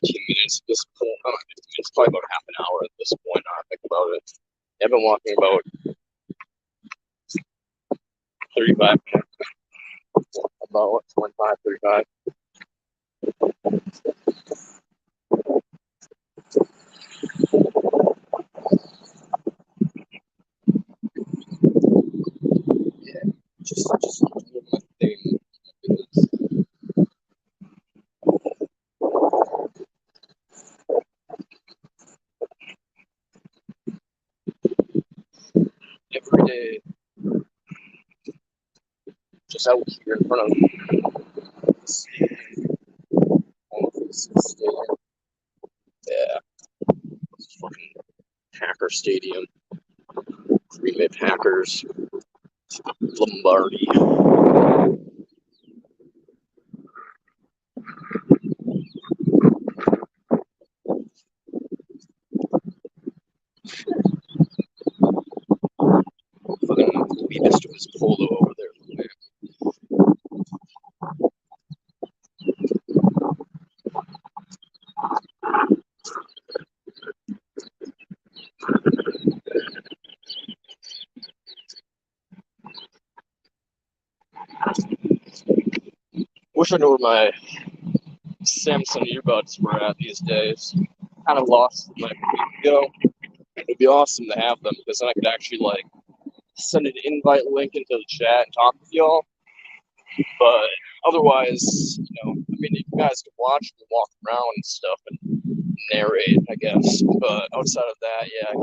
15 minutes at this point. Not 15 minutes, probably about half an hour at this point. Now I think about it. I've been walking about 35 minutes. About 25, 35. Yeah, just doing my thing. Every day, just out here in front of the stadium. Yeah, it's fucking Packer Stadium. Green Bay Packers. Lombardi. Fucking lead us to his polo over there. Wish I knew where my Samsung earbuds were at these days. Kind of lost them like a week ago. It'd be awesome to have them because then I could actually like send an invite link into the chat and talk with y'all. But otherwise, I mean, you guys can watch and walk around and stuff and narrate, I guess. But outside of that, yeah, I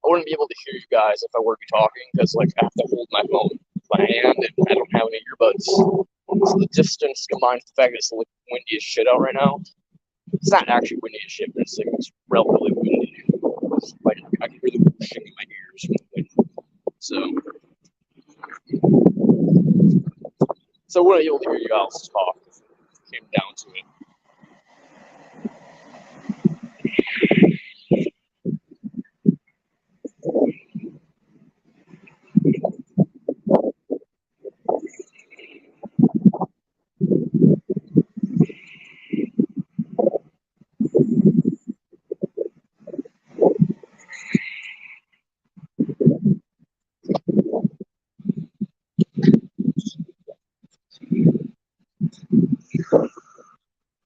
wouldn't be able to hear you guys if I were to be talking because like I have to hold my phone in my hand and I don't have any earbuds. So the distance combined with the fact that it's like windy as shit out right now. It's not actually windy as shit, but it's like it's relatively windy. It's like I can hear the whooshing in my ears from the wind. So I wouldn't be able to hear you guys talk if it came down to it.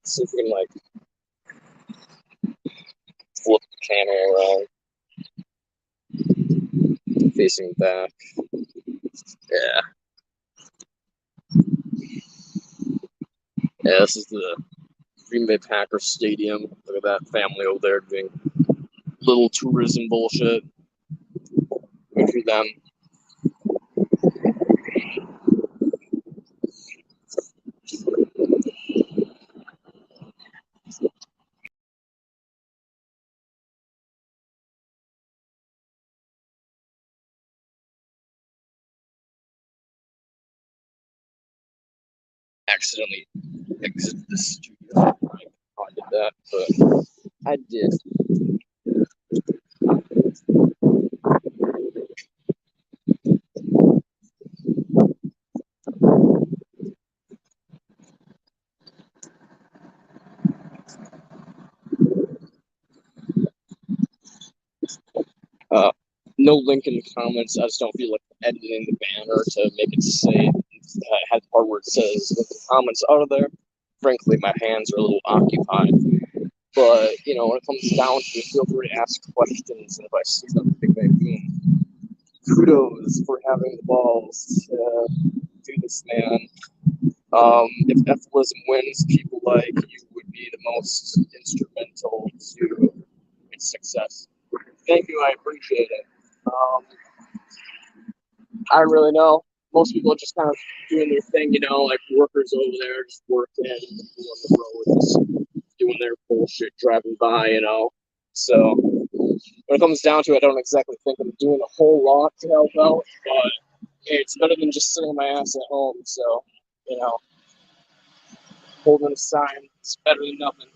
See if we can like flip the camera around, facing back. Yeah. Yeah, this is the Green Bay Packers Stadium. Look at that family over there doing little tourism bullshit. Good for them. Accidentally exited the studio. I did that, but I did. No link in the comments. I just don't feel like editing the banner to make it say have the part where it says "Let the comments out of there." Frankly, my hands are a little occupied. But when it comes down to it, feel free to ask questions, and if I see them, boom. Kudos for having the balls to do this, man. If Ephilism wins, people like you would be the most instrumental to its success. Thank you, I appreciate it. I don't really know. Most people are just kind of doing their thing, like workers over there just working on the road, just doing their bullshit, driving by, So when it comes down to it, I don't exactly think I'm doing a whole lot to help out, but hey, it's better than just sitting my ass at home. So, holding a sign is better than nothing.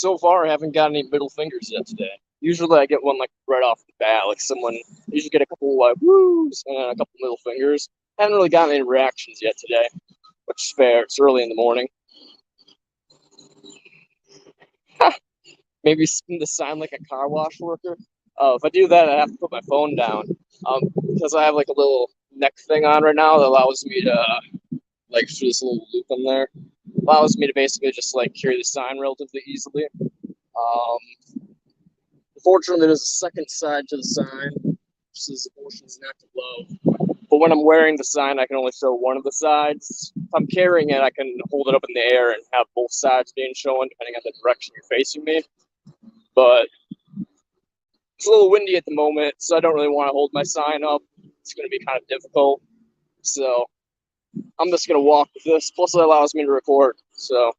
so far, I haven't got any middle fingers yet today. Usually, I get one like right off the bat, like someone usually get a couple like woos and then a couple middle fingers. Haven't really gotten any reactions yet today, which is fair. It's early in the morning. Maybe spin the sign like a car wash worker. If I do that, I have to put my phone down because I have like a little neck thing on right now that allows me to like through this little loop in there, allows me to basically just like carry the sign relatively easily. Unfortunately, there's a second side to the sign, which says abortion is not low. But when I'm wearing the sign, I can only show one of the sides. If I'm carrying it, I can hold it up in the air and have both sides being shown, depending on the direction you're facing me. But it's a little windy at the moment, so I don't really want to hold my sign up. It's going to be kind of difficult. So I'm just going to walk with this. Plus, it allows me to record. So.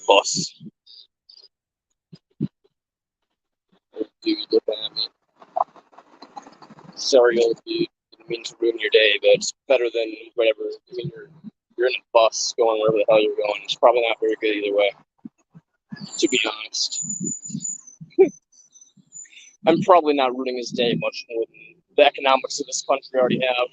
Bus. Dude, looking at me. Sorry, old dude. Didn't mean to ruin your day, but it's better than whatever. I mean, you're in a bus going wherever the hell you're going. It's probably not very good either way, to be honest. I'm probably not ruining his day much more than the economics of this country already have.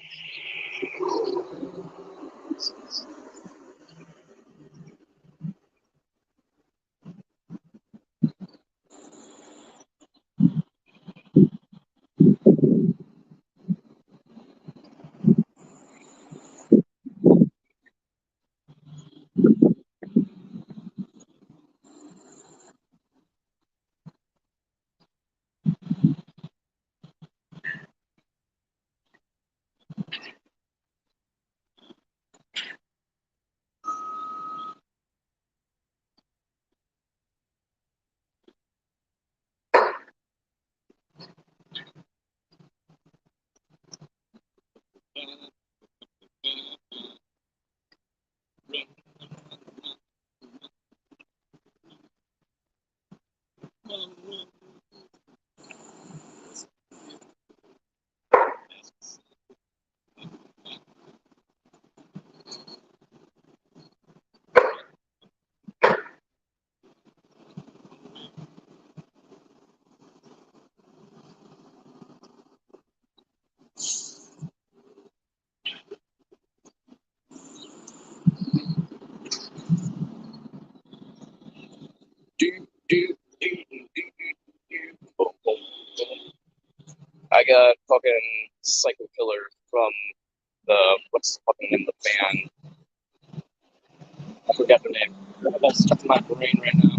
I got fucking Psycho Killer from the what's the fucking name of the band? I forgot the name. That's stuck in my brain right now.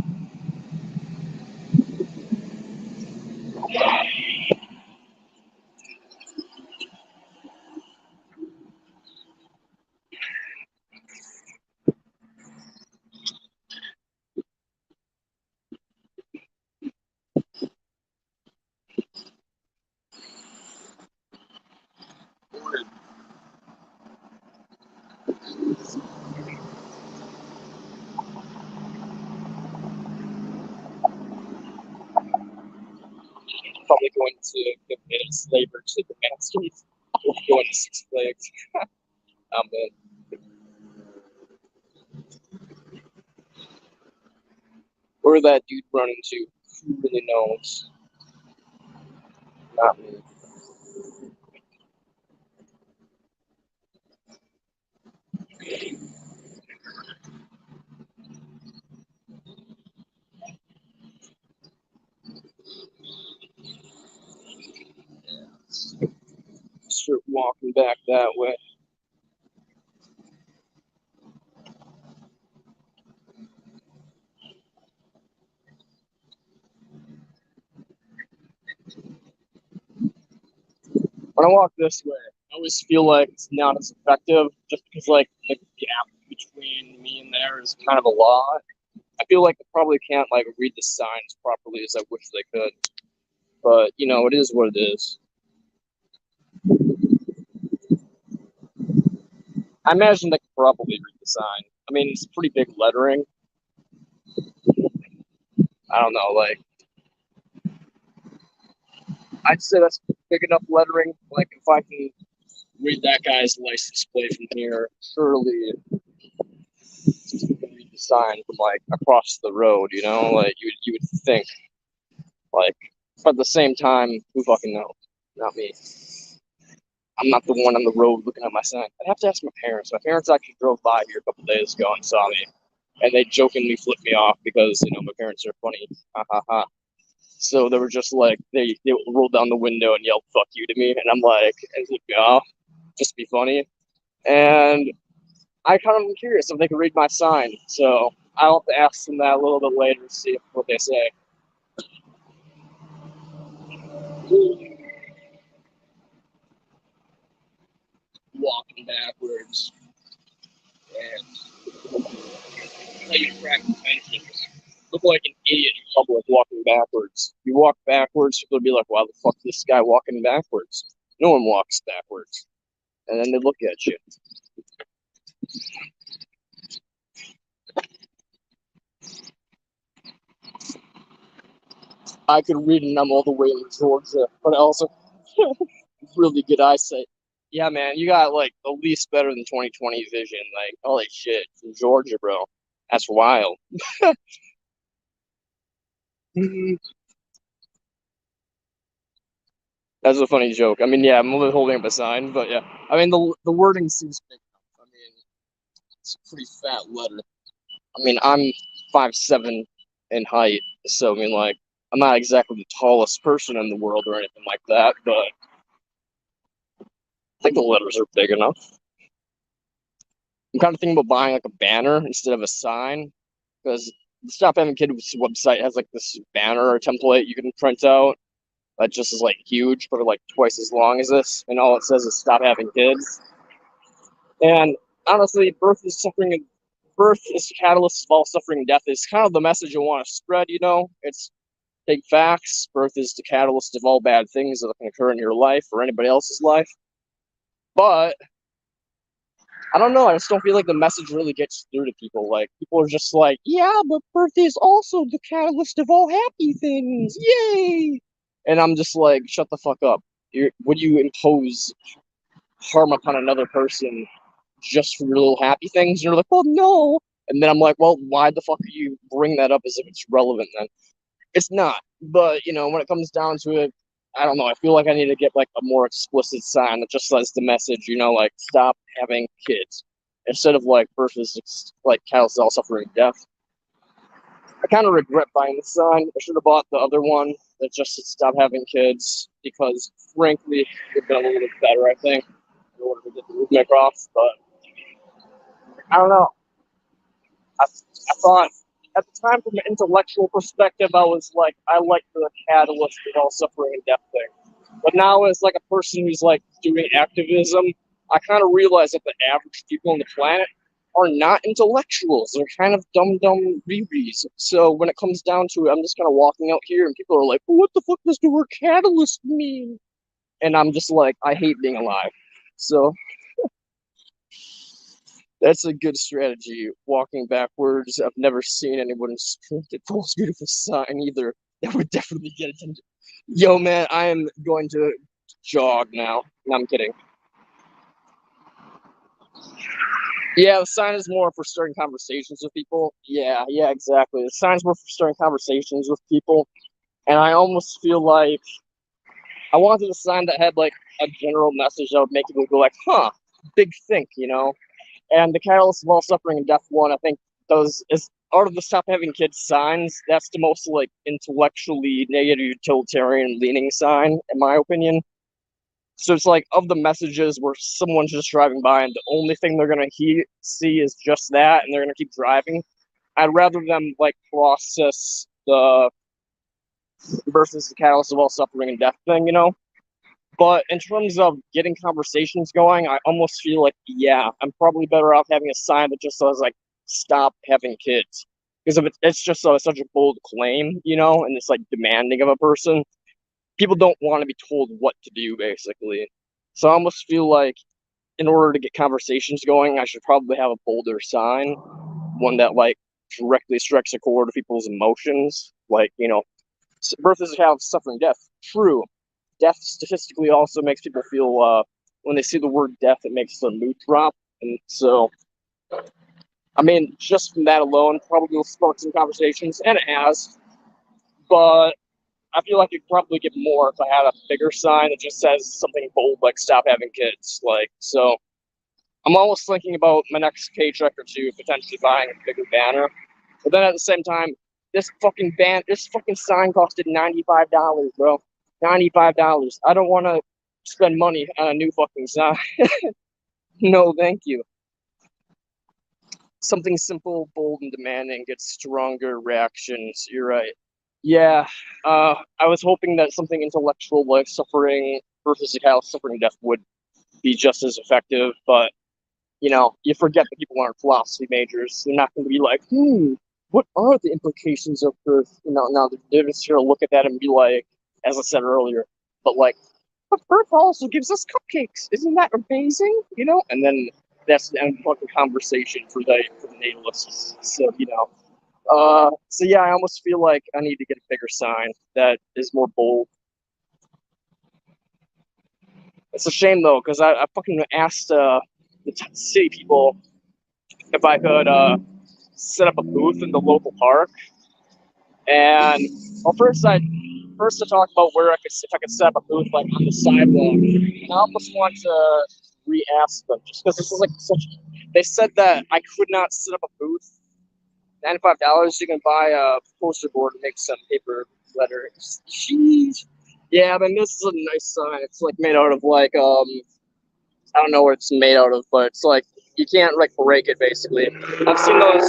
Probably going to give his labor to the Masters. Going to Six Flags. Where that dude run into? Who really knows? Not me. Start walking back that way. When I walk this way, I always feel like it's not as effective just because like the gap between me and there is kind of a lot. I feel like they probably can't like read the signs properly as I wish they could. But you know, it is what it is. I imagine they could probably read the sign. I mean, it's pretty big lettering. I don't know, like I'd say that's big enough lettering. Like if I can read that guy's license plate from here, surely you can read the sign from like across the road. You know, like you would think. Like, but at the same time, who fucking knows? Not me. I'm not the one on the road looking at my sign. I'd have to ask my parents. My parents actually drove by here a couple days ago and saw me, and they jokingly flipped me off because you know my parents are funny. Ha ha ha. So they were just like they rolled down the window and yelled "fuck you" to me, and I'm like, and flipped me off just to be funny. And I kind of am curious if they can read my sign. So I'll have to ask them that a little bit later to see what they say. Walking backwards and how you crack pencils. Look like an idiot in public walking backwards. You walk backwards, people will be like, "Why the fuck is this guy walking backwards?" No one walks backwards, and then they look at you. I could read and I'm all the way in Georgia, but I also really good eyesight. Yeah, man, you got like at least better than 20/20 vision. Like, holy shit, from Georgia, bro. That's wild. That's a funny joke. I mean, yeah, I'm only holding up a sign, but yeah. I mean, the wording seems big enough. I mean, it's a pretty fat letter. I mean, I'm 5'7" in height, so I mean, like, I'm not exactly the tallest person in the world or anything like that, but I think the letters are big enough. I'm kind of thinking about buying like a banner instead of a sign, because the Stop Having Kids website has like this banner or template you can print out that just is like huge, probably like twice as long as this, and all it says is "Stop having kids." And honestly, birth is the catalyst of all suffering and death is kind of the message I want to spread. You know, it's take facts. Birth is the catalyst of all bad things that can occur in your life or anybody else's life. But I don't know. I just don't feel like the message really gets through to people. Like people are just like, yeah, but birth is also the catalyst of all happy things. Yay! And I'm just like, shut the fuck up. Would you impose harm upon another person just for little happy things? And you're like, well, no. And then I'm like, well, why the fuck are you bring that up as if it's relevant then? It's not. But, you know, when it comes down to it, I don't know. I feel like I need to get like a more explicit sign that just says the message, you know, like stop having kids instead of like versus like catalyst all suffering death. I kind of regret buying the sign. I should have bought the other one that just said stop having kids because, frankly, it would have been a little bit better, I think, in order to get the movement across. But I don't know. I thought at the time, from an intellectual perspective, I was like, I like the catalyst of all suffering and death thing. But now, as like a person who's like doing activism, I kind of realize that the average people on the planet are not intellectuals. They're kind of dumb rereads. So when it comes down to it, I'm just kind of walking out here, and people are like, "What the fuck does the word catalyst mean?" And I'm just like, I hate being alive. So that's a good strategy. Walking backwards. I've never seen anyone sprint at the most beautiful sign either. That would definitely get attention. Yo, man, I am going to jog now. No, I'm kidding. Yeah, the sign is more for starting conversations with people. Yeah, exactly. The sign's more for starting conversations with people. And I almost feel like I wanted a sign that had like a general message that would make people go like, huh, big think, you know? And the catalyst of all suffering and death one, I think, does is out of the stop having kids signs, that's the most like intellectually negative utilitarian leaning sign, in my opinion. So it's like of the messages where someone's just driving by and the only thing they're gonna see is just that, and they're gonna keep driving. I'd rather them like process the versus the catalyst of all suffering and death thing, you know. But in terms of getting conversations going, I almost feel like, yeah, I'm probably better off having a sign that just says like "Stop having kids," because if it's just such a bold claim, and it's like demanding of a person. People don't want to be told what to do, basically. So I almost feel like in order to get conversations going, I should probably have a bolder sign, one that like directly strikes a chord to people's emotions. Like, birth is a child of suffering death. True. Death statistically also makes people feel, when they see the word death, it makes their mood drop. And so, I mean, just from that alone, probably will spark some conversations, and it has. But I feel like you'd probably get more if I had a bigger sign that just says something bold like "Stop having kids." Like, so I'm almost thinking about my next paycheck or two potentially buying a bigger banner. But then at the same time, this fucking sign costed $95, bro. $95. I don't want to spend money on a new fucking sign. No, thank you. Something simple, bold, and demanding gets stronger reactions. You're right. Yeah, I was hoping that something intellectual like suffering versus how suffering death would be just as effective, but you forget that people aren't philosophy majors. They're not going to be like, what are the implications of birth? Now they're just going to look at that and be like, as I said earlier, but like, but birth also gives us cupcakes. Isn't that amazing? And then that's the end fucking conversation for the natalists. So so yeah, I almost feel like I need to get a bigger sign that is more bold. It's a shame though, because I fucking asked the city people if I could set up a booth in the local park. And well, first to talk about where if I could set up a booth like on the sidewalk. And I almost want to re-ask them just because this is like such. They said that I could not set up a booth. $95. You can buy a poster board and make some paper letters. Jeez. Yeah, I mean this is a nice sign. It's like made out of like I don't know what it's made out of, but it's like you can't like break it basically. I've seen those.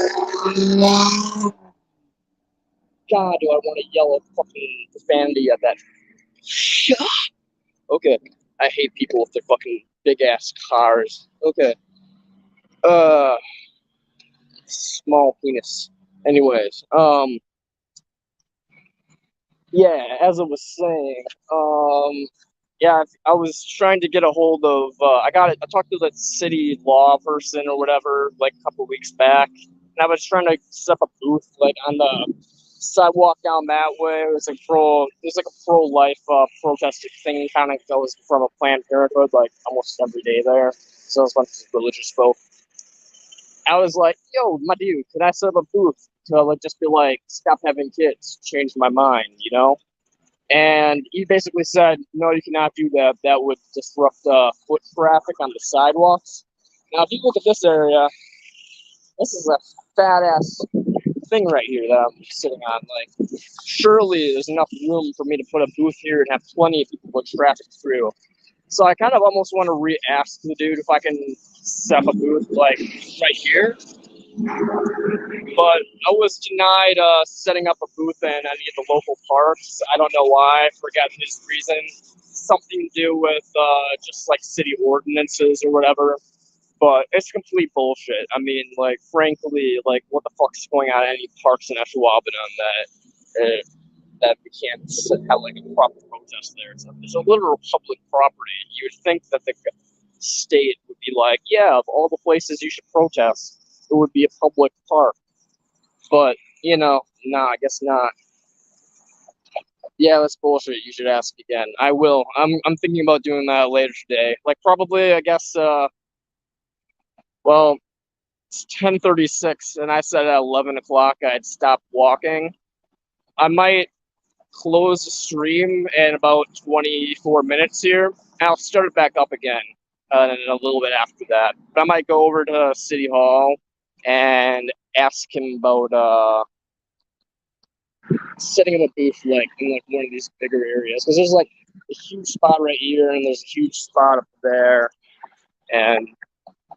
God, do I want to yell a fucking profanity at that? Okay. I hate people with their fucking big ass cars. Okay. Uh, small penis. Anyways, yeah, as I was saying, yeah, I was trying to get a hold of. I talked to the city law person or whatever like a couple weeks back, and I was trying to set up a booth like on the sidewalk down that way. It was like a pro life protesting thing kind of that was from a Planned Parenthood like almost every day there. So it was a bunch of religious folk. I was like, yo, my dude, can I set up a booth to like just be like, stop having kids, change my mind, And he basically said, no, you cannot do that. That would disrupt foot traffic on the sidewalks. Now, if you look at this area, this is a fat ass thing right here that I'm sitting on. Like, surely there's enough room for me to put a booth here and have plenty of people to traffic through. So I kind of almost want to re-ask the dude if I can set up a booth like right here. But I was denied setting up a booth in any of the local parks. I don't know why. I forget his reason. Something to do with just like city ordinances or whatever. But it's complete bullshit. I mean, like, frankly, like, what the fuck's going on in any parks in Ashwaubenon that we can't have like a proper protest there? It's a literal public property. You would think that the state would be like, yeah, of all the places you should protest, it would be a public park. But nah, I guess not. Yeah, that's bullshit. You should ask again. I will. I'm thinking about doing that later today. Like probably, I guess. Well, it's 10:36, and I said at 11 o'clock I'd stop walking. I might close the stream in about 24 minutes here. I'll start it back up again, and a little bit after that. But I might go over to City Hall and ask him about setting up a booth like in like one of these bigger areas because there's like a huge spot right here and there's a huge spot up there, and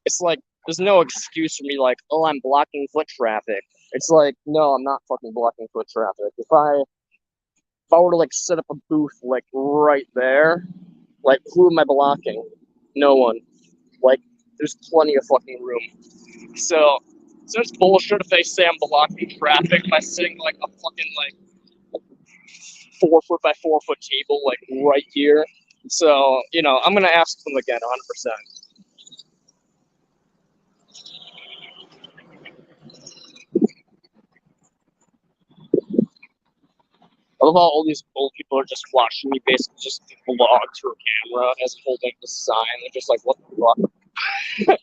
it's like there's no excuse for me like, oh, I'm blocking foot traffic. It's like, no, I'm not fucking blocking foot traffic. If I were to like set up a booth like right there, Like, who am I blocking? No one. Like, there's plenty of fucking room. So it's bullshit if they say I'm blocking traffic by sitting like a fucking like 4 foot by 4 foot table like right here. So, I'm gonna ask them again 100%. I love how all these old people are just watching me basically just vlog through a camera as I'm holding the sign. They're just like, what the fuck?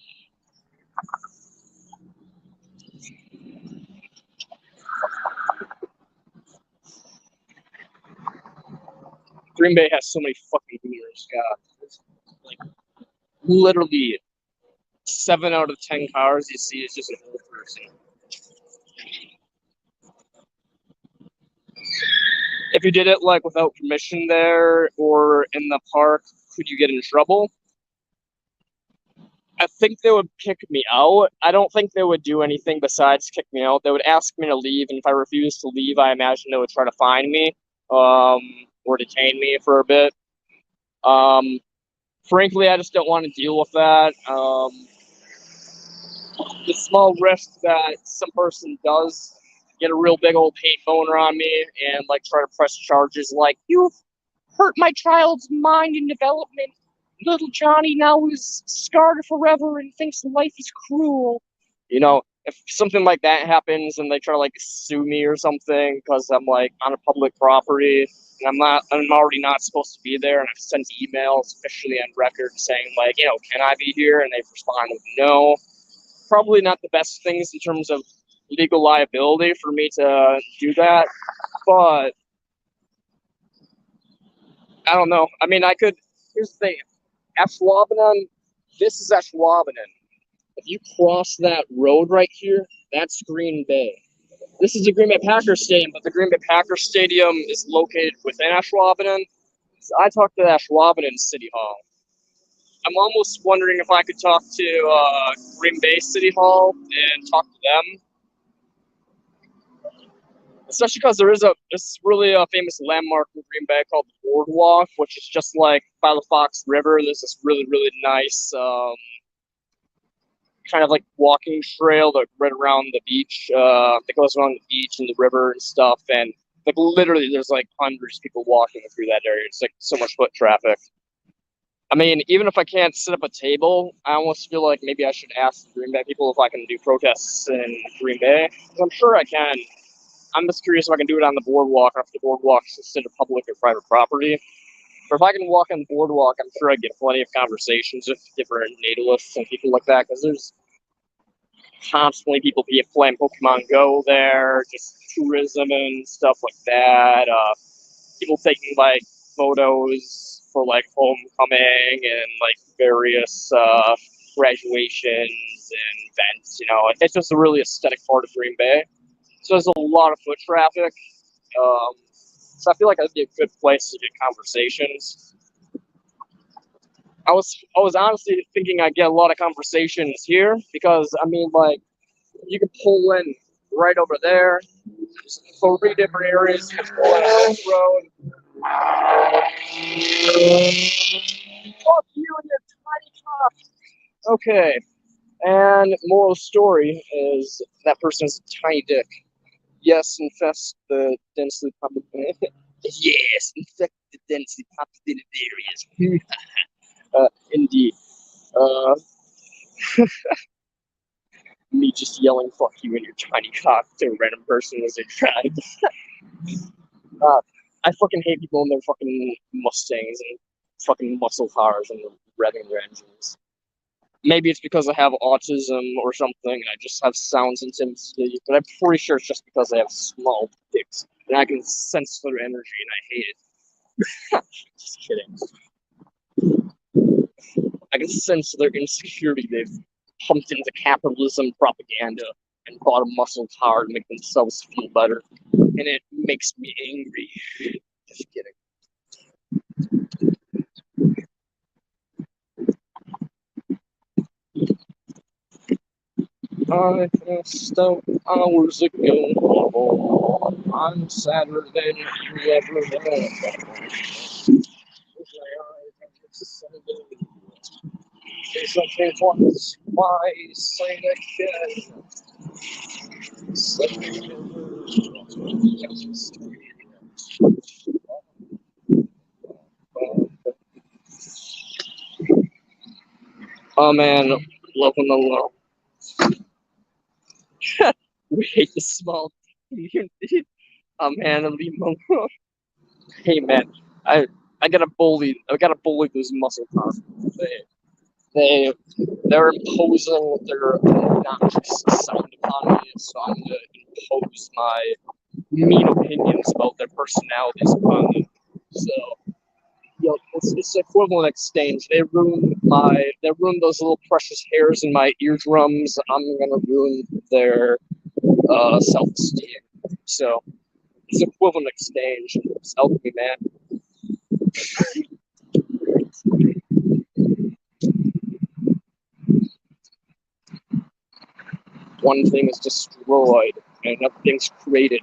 Green Bay has so many fucking boomers, God. Like, literally 7 out of 10 cars you see is just an old person. If you did it like without permission there or in the park, could you get in trouble? I think they would kick me out. I don't think they would do anything besides kick me out. They would ask me to leave, and if I refused to leave, I imagine they would try to fine me, or detain me for a bit. Frankly, I just don't want to deal with that. The small risk that some person does get a real big old hate boner on me and like try to press charges like, you've hurt my child's mind and development. Little Johnny now is scarred forever and thinks life is cruel. If something like that happens and they try to like sue me or something because I'm like on a public property and I'm already not supposed to be there, and I've sent emails officially on record saying like, can I be here? And they've responded with no. Probably not the best things in terms of legal liability for me to do that, but I don't know. I mean, I could. Here's the thing: ApostleO'Ultron. This is ApostleO'Ultron. If you cross that road right here, that's Green Bay. This is the Green Bay Packers Stadium, but the Green Bay Packers Stadium is located within ApostleO'Ultron. So I talked to ApostleO'Ultron City Hall. I'm almost wondering if I could talk to Green Bay City Hall and talk to them, especially because this really a famous landmark in Green Bay called the Boardwalk, which is just like by the Fox River. There's this really, really nice kind of like walking trail that right around the beach that goes around the beach and the river and stuff. And like literally there's like hundreds of people walking through that area. It's like so much foot traffic. I mean, even if I can't set up a table, I almost feel like maybe I should ask the Green Bay people if I can do protests in Green Bay. Because I'm sure I can. I'm just curious if I can do it on the boardwalk, or if the boardwalk is considered public or private property. But if I can walk on the boardwalk, I'm sure I'd get plenty of conversations with different natalists and people like that, because there's constantly people playing Pokemon Go there, just tourism and stuff like that. People taking like photos for like homecoming and like various graduations and events. It's just a really aesthetic part of Green Bay. So there's a lot of foot traffic. So I feel like that'd be a good place to get conversations. I was honestly thinking I'd get a lot of conversations here because I mean, like, you can pull in right over there. There's 3 different areas. You can pull in this road. Fuck you and your tiny cock. Okay, and moral story is that person's tiny dick. Yes, infest the densely populated. Yes, infect the densely populated areas. Indeed. Me just yelling "fuck you" and your tiny cock to a random person as they tried. I fucking hate people in their fucking Mustangs and fucking muscle cars and revving their engines. Maybe it's because I have autism or something and I just have sound sensitivity, but I'm pretty sure it's just because I have small dicks and I can sense their energy and I hate it. Just kidding. I can sense their insecurity. They've pumped into capitalism propaganda and bought a muscle car to make themselves feel better. And it makes me angry. Just kidding. I passed out hours ago on Saturday. You ever know? something once, why say again? Oh man, love when the low. We hate the small community. Oh man, leave them alone. Hey man, I gotta bully those muscle cars. They're imposing their obnoxious sound upon me, so I'm gonna impose my mean opinions about their personalities upon them. So, it's equivalent exchange. They ruin those little precious hairs in my eardrums. I'm gonna ruin their self-esteem. So, it's equivalent exchange. Just help me, man. One thing is destroyed, and another thing's created.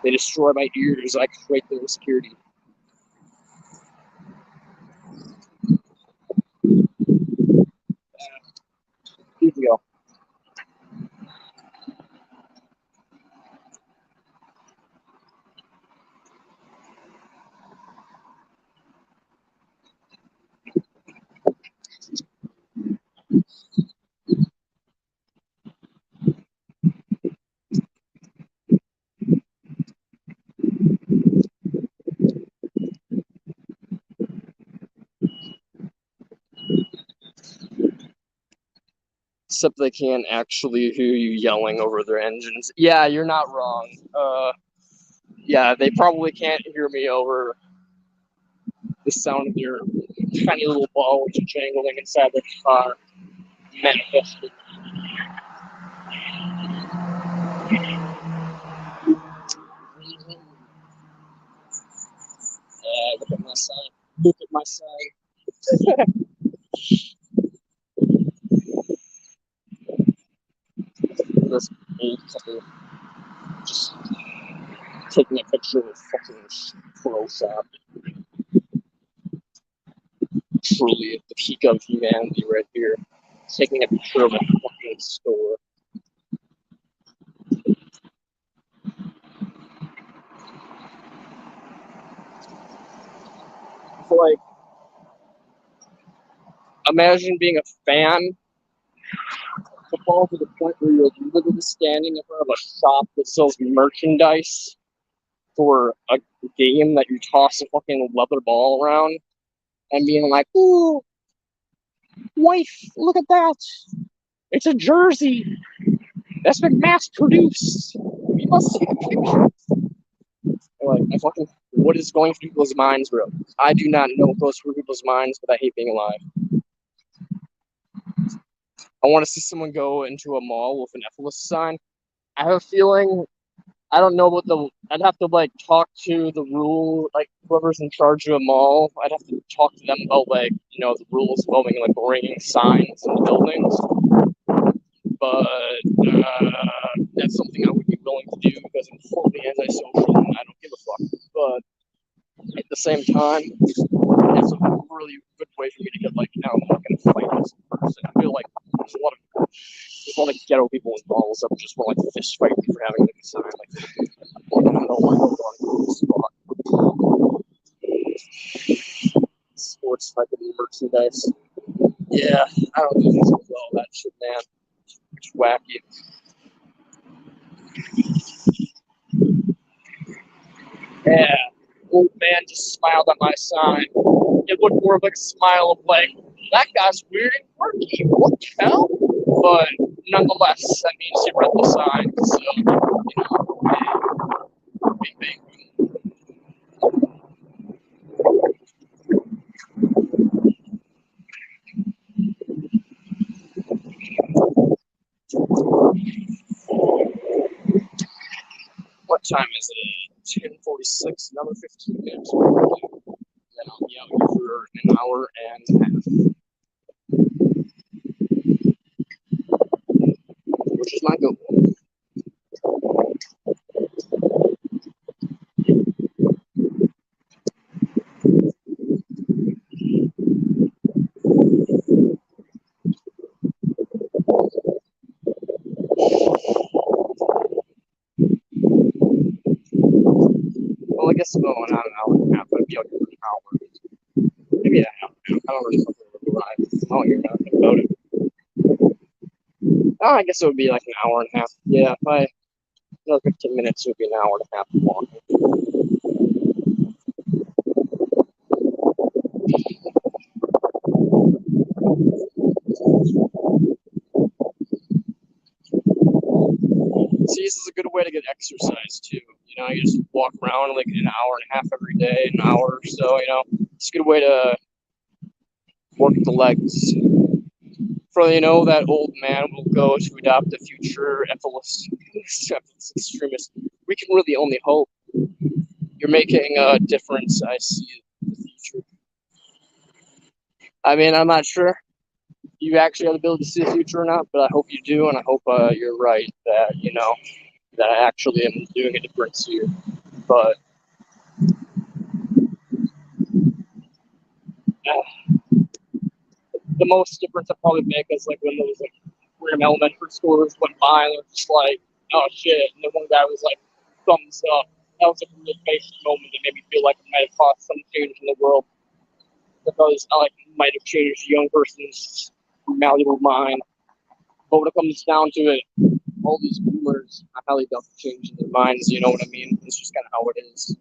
They destroy my ears. I create their security. Here we go. Except they can't actually hear you yelling over their engines. Yeah, you're not wrong. Yeah, they probably can't hear me over the sound of your tiny little balls jangling inside the car. Manifested. Look at my sign. Look at my sign. This me just taking a picture of a fucking pro shop. Truly at the peak of humanity right here. Taking a picture of a fucking store. It's like, imagine being a fan to fall to the point where you're literally standing in front of a shop that sells merchandise for a game that you toss a fucking leather ball around and being like, ooh, wife, look at that. It's a jersey. That's been mass produced. We must see the picture. Like, what is going through people's minds, bro? I do not know what goes through people's minds, but I hate being alive. I want to see someone go into a mall with an Ephesus sign. I have a feeling, I don't know what I'd have to like talk to the whoever's in charge of a mall. I'd have to talk to them about the rules involving like bringing signs in the buildings. But that's something I would be willing to do because I'm fully antisocial and I don't give a fuck. But at the same time, it's a really good way for me to get I'm not gonna fight this person. I feel like there's a lot of ghetto people in malls that just want to fist fight me for having a sign I don't want to sports type of merchandise. Yeah, I don't think it's all that shit, man. It's wacky. Yeah, old man just smiled at my sign. It looked more like a smile of that guy's weird and quirky. What the hell? But nonetheless, that means he read the sign. So, bing, bing. What time is it? 10:46. Another 15 minutes. Then I'll be out here for an hour and a half, which is my goal. I guess not an hour and a half, but it'd be like an hour. Maybe a half. I don't really remember right. I don't hear nothing about it. Oh, I guess it would be like an hour and a half. Yeah, if I another 15 minutes, it would be an hour and a half long. See, this is a good way to get exercise too. You know, you just walk around like an hour and a half every day, an hour or so. You know, it's a good way to work the legs. For that old man will go to adopt a future extremist. We can really only hope. You're making a difference. I see in the future. I mean, I'm not sure you actually have the ability to see the future or not, but I hope you do, and I hope you're right that that I actually am doing a difference here. But the most difference I probably make is like when those like random elementary schoolers went by and they're just like, oh shit, and then one guy was like, thumbs up. That was like a really basic moment that made me feel like it might have caused some change in the world because I like might have changed a young person's malleable mind. But when it comes down to it, all these boomers are highly doubt changing their minds. You know what I mean? It's just kind of how it is.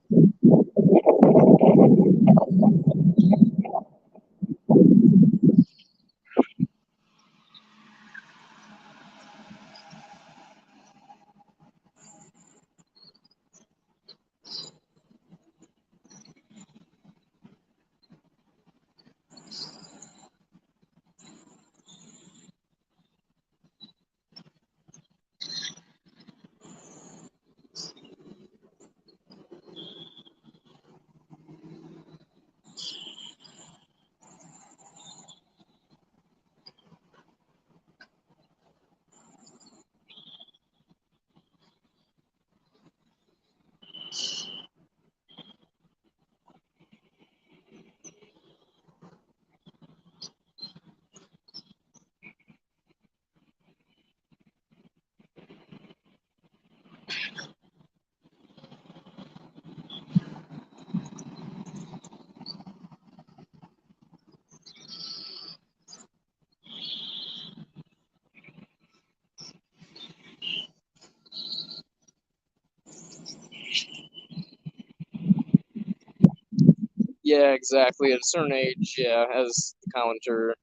Yeah, exactly. At a certain age, yeah, as the commenter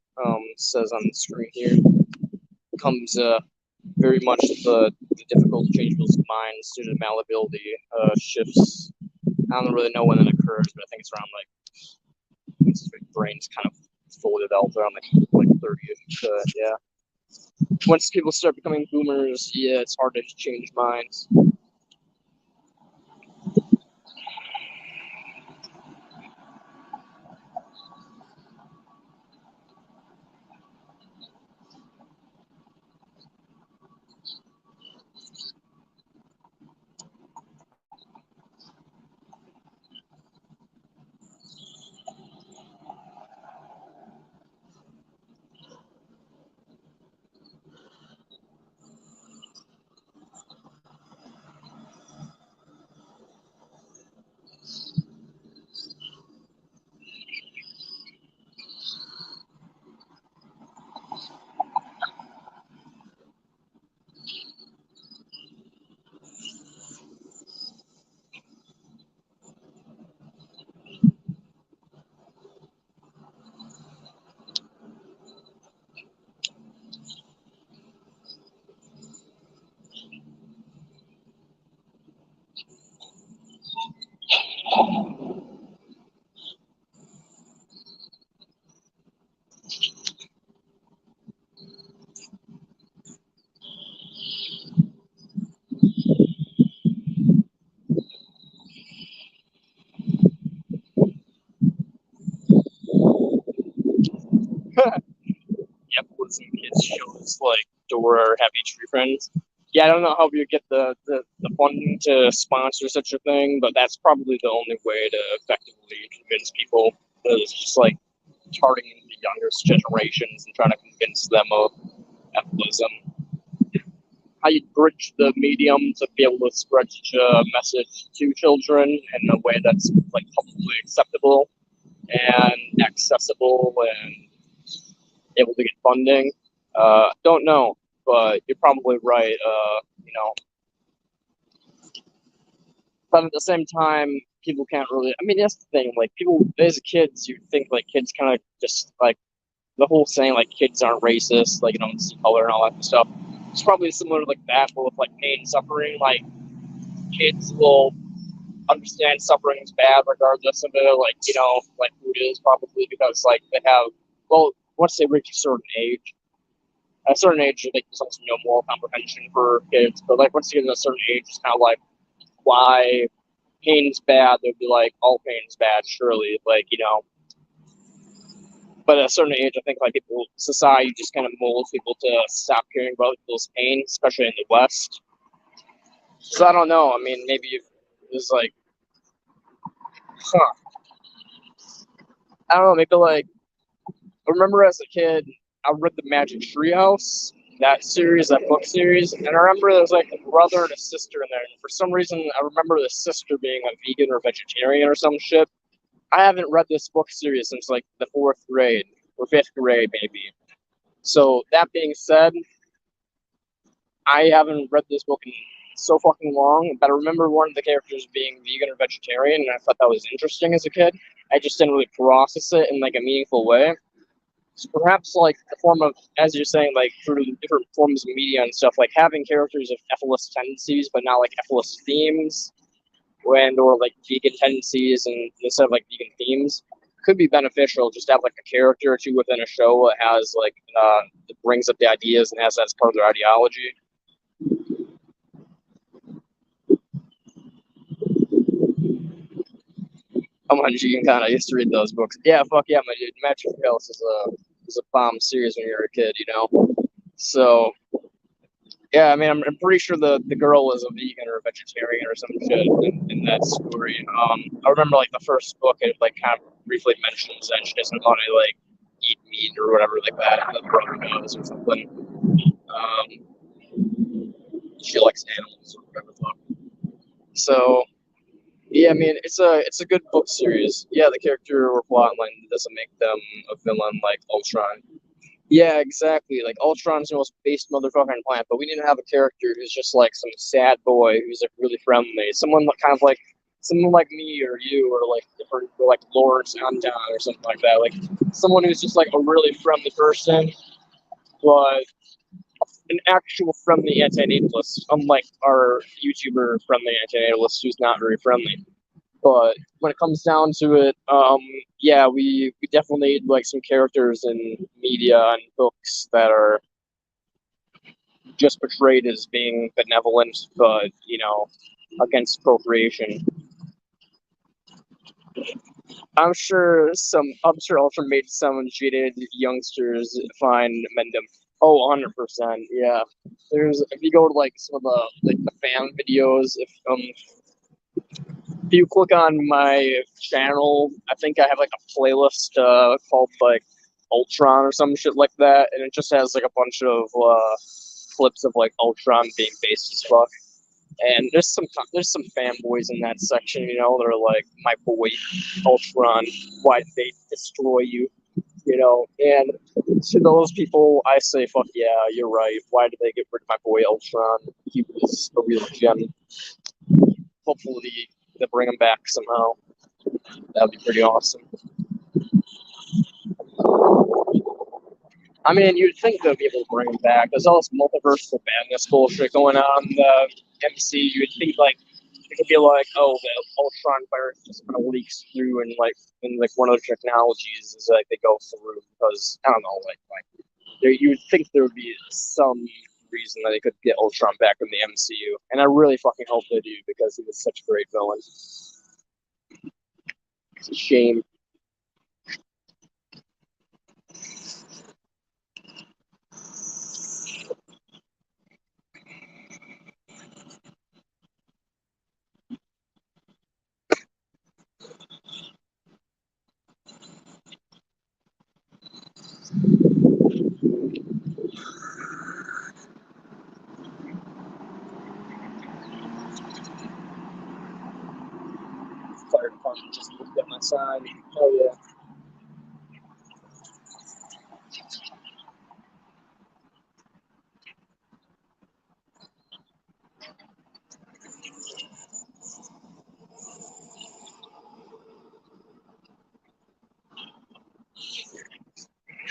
says on the screen here, comes very much the difficult to change people's minds due to malleability shifts. I don't really know when that occurs, but I think it's around like once the brain's kind of fully developed around like 30ish. Yeah. Once people start becoming boomers, yeah, it's hard to change minds. Yep, when some kids shows like Dora or Happy Tree Friends. Yeah, I don't know how you get the funding to sponsor such a thing, but that's probably the only way to effectively convince people. Is just like targeting the younger generations and trying to convince them of capitalism. how you bridge the medium to be able to spread such a message to children in a way that's like publicly acceptable and accessible and able to get funding. Don't know, but you're probably right. You know, but at the same time, people can't really. I mean, that's the thing. Like people, as kids, you think like kids kind of just like the whole saying like kids aren't racist, like you don't see color and all that stuff. It's probably similar to like that, but with like pain and suffering. Like kids will understand suffering is bad regardless of it, like like who it is probably because like they have once they reach a certain age. At a certain age, like there's also no moral comprehension for kids, but like once you get to a certain age, it's kind of like why pain's bad. They'd be like all pain's bad, surely, But at a certain age, I think like society just kind of molds people to stop caring about people's pain, especially in the West. So I don't know. I mean, maybe if it's like, huh? I don't know. Maybe like I remember as a kid, I read the Magic Treehouse, that series, that book series, and I remember there was like a brother and a sister in there. And for some reason, I remember the sister being a vegan or vegetarian or some shit. I haven't read this book series since like the fourth grade or fifth grade, maybe. So that being said, I haven't read this book in so fucking long, but I remember one of the characters being vegan or vegetarian, and I thought that was interesting as a kid. I just didn't really process it in like a meaningful way. So perhaps like the form of, as you're saying, like through different forms of media and stuff, like having characters of ethylist tendencies, but not like ethylist themes, and or like vegan tendencies, and instead of like vegan themes, could be beneficial. Just to have like a character or two within a show that has like that brings up the ideas and has that as part of their ideology. Come on, you can kind of used to read those books. Yeah, fuck yeah, my dude. Magic House is a bomb series when you're a kid, So yeah, I mean, I'm pretty sure the girl is a vegan or a vegetarian or some shit in that story. I remember like the first book, it like kind of briefly mentions that she doesn't want to like eat meat or whatever like that, and the brother does or something. She likes animals or whatever the fuck. So yeah, I mean, it's a good book series. Yeah, the character or plotline doesn't make them a villain like Ultron. Yeah, exactly. Like Ultron's the most based motherfucker on the planet, but we need to have a character who's just like some sad boy who's like really friendly. Someone like me or you or like different like Lawrence Anton or something like that. Like someone who's just like a really friendly person, but an actual friendly anti-natalist, unlike our YouTuber friendly anti-natalist who's not very friendly. But when it comes down to it, yeah, we definitely need like some characters in media and books that are just portrayed as being benevolent, but against procreation. I'm sure Ultra made some jaded youngsters find Mendham. Oh, 100%. Yeah. If you go to like some of the fan videos, if you click on my channel, I think I have like a playlist called like Ultron or some shit like that, and it just has like a bunch of clips of like Ultron being based as fuck. And there's some fanboys in that section, they're like, my boy Ultron, why did they destroy you? And to those people, I say, fuck yeah, you're right. Why did they get rid of my boy Ultron? He was a real gem. Hopefully, they bring him back somehow. That'd be pretty awesome. I mean, you'd think they'd be able to bring him back. There's all this multiversal madness bullshit going on in the MC. You'd think like it could be like, oh, the Ultron virus just kind of leaks through, and like one of the technologies is like they go through because I don't know, you'd think there would be some reason that they could get Ultron back in the MCU, and I really fucking hope they do because he was such a great villain. It's a shame. fire department just looked at my sign. Hell yeah.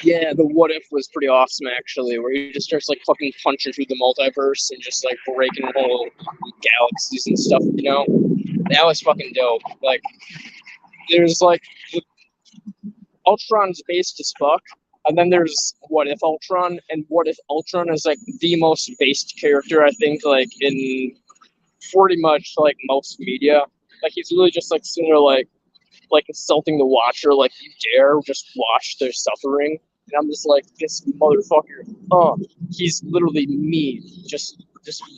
Yeah, the what if was pretty awesome actually, where he just starts like fucking punching through the multiverse and just like breaking whole galaxies and stuff, you know? That was fucking dope. Like, there's like Ultron's based as fuck, and then there's What If Ultron, and What If Ultron is like the most based character I think like in pretty much like most media. Like he's really just like sort of like insulting the watcher, like you dare just watch their suffering. And I'm just like, this motherfucker, he's literally me, just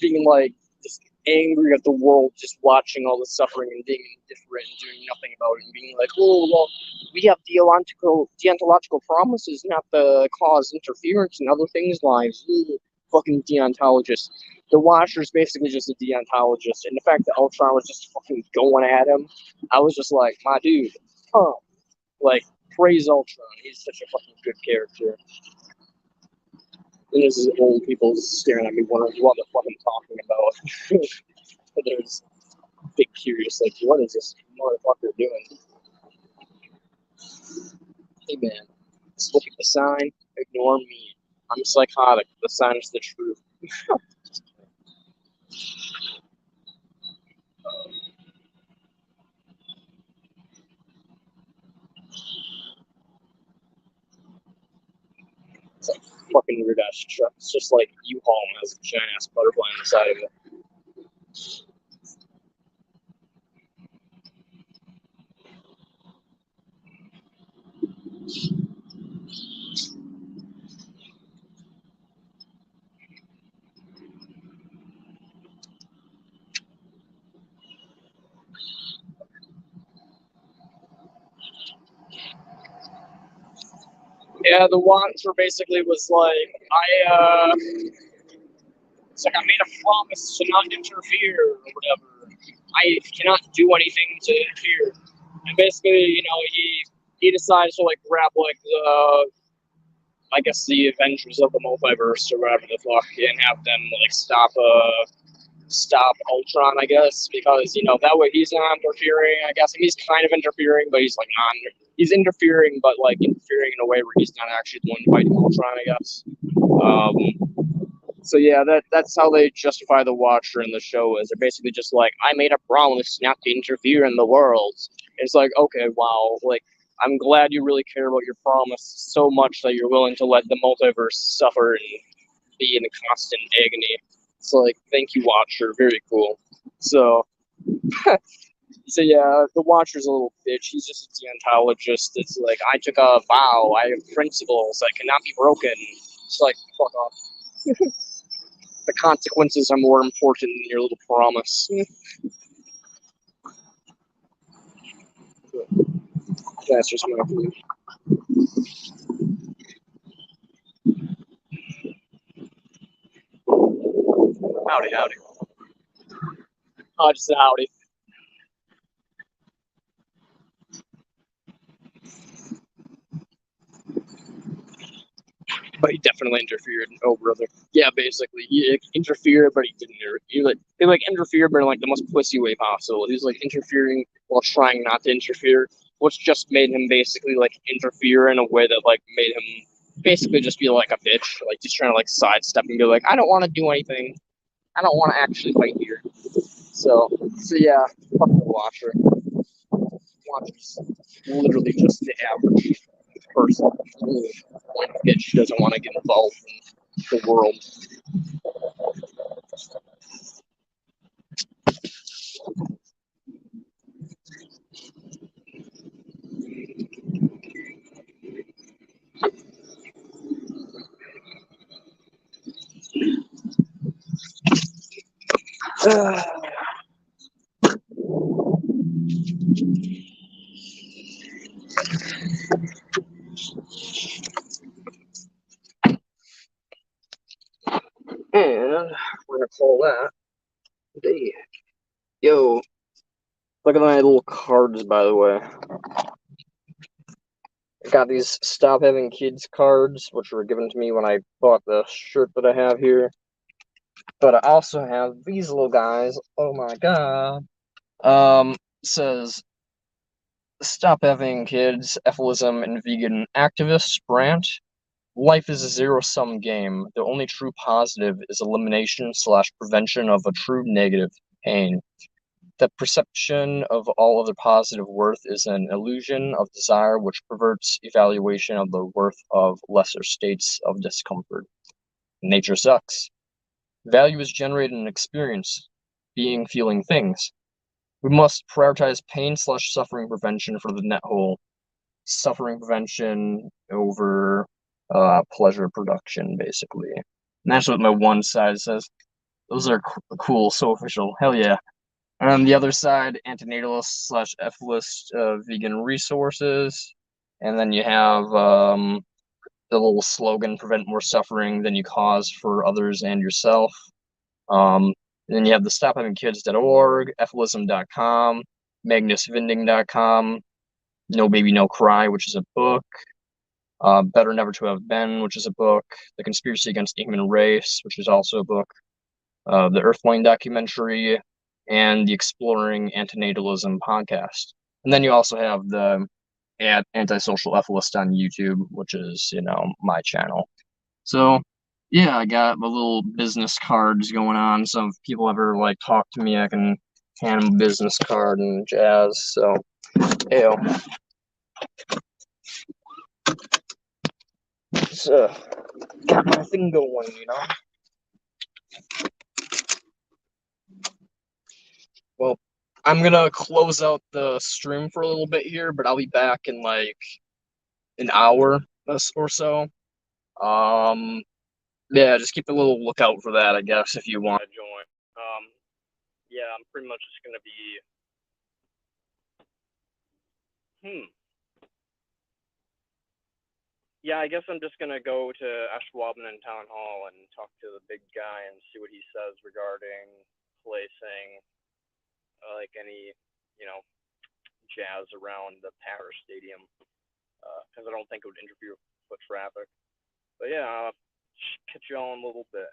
being like just angry at the world, just watching all the suffering and being indifferent and doing nothing about it and being like, oh well, we have deontological promises not to cause interference in other things' lives. Fucking deontologist. The Watcher's basically just a deontologist, and the fact that Ultron was just fucking going at him, I was just like, my dude, like, praise Ultron. He's such a fucking good character. And this is old people staring at me wondering what the fuck I'm talking about. But there's big curious, like, what is this motherfucker doing? Hey man, just look at the sign, ignore me. I'm psychotic. The sign is the truth. It's like fucking weird ass truck. It's just like U-Haul has a giant ass butterfly on the side of it. Yeah, the Watcher basically was like, it's like I made a promise to not interfere or whatever. I cannot do anything to interfere. And basically, you know, he decides to like grab like the, I guess the Avengers of the multiverse or whatever the fuck, and have them like stop Ultron, I guess, because you know that way he's not interfering. I guess and he's kind of interfering, but he's like not. He's interfering, but like interfering in a way where he's not actually the one fighting Ultron. I guess. So yeah, that's how they justify the Watcher in the show. Is they're basically just like, I made a promise not to interfere in the world. It's like, okay, wow, like I'm glad you really care about your promise so much that you're willing to let the multiverse suffer and be in constant agony. It's like, thank you, Watcher, very cool. So, so yeah, the Watcher's a little bitch. He's just a deontologist. It's like, I took a vow. I have principles that cannot be broken. It's like, fuck off. The consequences are more important than your little promise. That's just my opinion. Howdy, howdy. Just a howdy. But he definitely interfered. Oh, brother. Yeah, basically, he interfered, but he didn't. He interfered, but in like the most pussy way possible. He was like interfering while trying not to interfere, which just made him basically like interfere in a way that like made him basically just be like a bitch, like just trying to like sidestep and be like, I don't want to do anything. I don't want to actually fight here. So yeah, fuck the Watcher. Watcher's literally just the average person. One bitch doesn't want to get involved in the world. And we're gonna call that day. Yo, Look at my little cards, by the way. I got these Stop Having Kids cards, which were given to me when I bought the shirt that I have here. But I also have these little guys. Oh my god. Says Stop Having Kids, Ethylism, and Vegan Activists, Brant. Life is a zero-sum game. The only true positive is elimination / prevention of a true negative pain. The perception of all other positive worth is an illusion of desire which perverts evaluation of the worth of lesser states of discomfort. Nature sucks. Value is generated in experience, being, feeling things. We must prioritize pain / suffering prevention for the net whole. Suffering prevention over pleasure production, basically. And that's what my one side says. Those are cool, so official. Hell yeah. And on the other side, antinatalist / ethicist vegan resources. And then you have the little slogan, prevent more suffering than you cause for others and yourself. And then you have the stophavingkids.org, ethylism.com, magnusvinding.com, No Baby No Cry, which is a book, Better Never to Have Been, which is a book, The Conspiracy Against the Human Race, which is also a book, the Earthling documentary, and the Exploring Antinatalism podcast. And then you also have the Antisocial Ethicist on YouTube, which is, my channel. So, yeah, I got my little business cards going on. So if people ever, talk to me, I can hand them a business card and jazz. So, ew. So, got my thing going. Well, I'm gonna close out the stream for a little bit here, but I'll be back in an hour or so. Yeah, just keep a little lookout for that, I guess, if you want to join. Yeah, I'm pretty much just gonna be. Yeah, I guess I'm just gonna go to Ashwaubenon Town Hall and talk to the big guy and see what he says regarding placing any, jazz around the Paris Stadium, because I don't think it would interfere with foot traffic. But yeah, catch you all in a little bit.